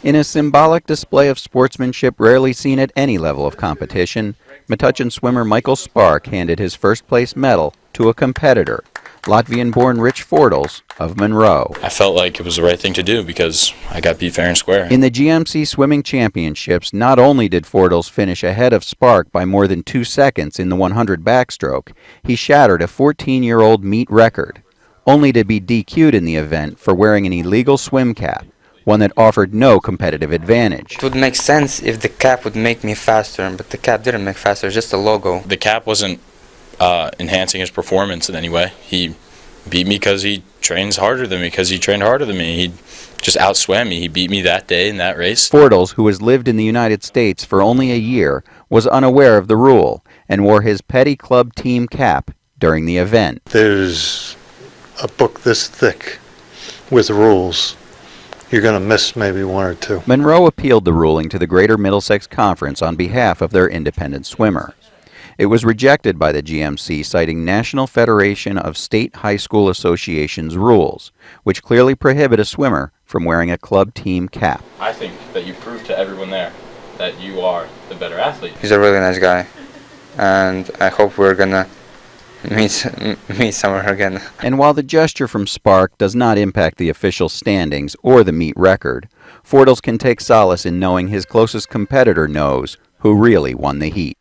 In a symbolic display of sportsmanship rarely seen at any level of competition, Metuchen swimmer Michael Spark handed his first-place medal to a competitor, Latvian-born Fortels of Monroe. I felt like it was the right thing to do because I got beat fair and square. In the GMC Swimming Championships, not only did Fortels finish ahead of Spark by more than 2 seconds in the 100 backstroke, he shattered a 14-year-old meet record, only to be DQ'd in the event for wearing an illegal swim cap, one that offered no competitive advantage. It would make sense if the cap would make me faster, but the cap didn't make faster, just a logo. The cap wasn't enhancing his performance in any way. He beat me because he trains harder than me, because he trained harder than me. He just outswam me. He beat me that day in that race. Fortels, who has lived in the United States for only a year, was unaware of the rule and wore his petty club team cap during the event. There's a book this thick with rules. You're going to miss maybe one or two. Monroe appealed the ruling to the Greater Middlesex Conference on behalf of their independent swimmer. It was rejected by the GMC, citing National Federation of State High School Associations rules, which clearly prohibit a swimmer from wearing a club team cap. I think that you proved to everyone there that you are the better athlete. He's a really nice guy, and I hope we're going to meet somewhere again. And while the gesture from Spark does not impact the official standings or the meet record, Fortels can take solace in knowing his closest competitor knows who really won the heat.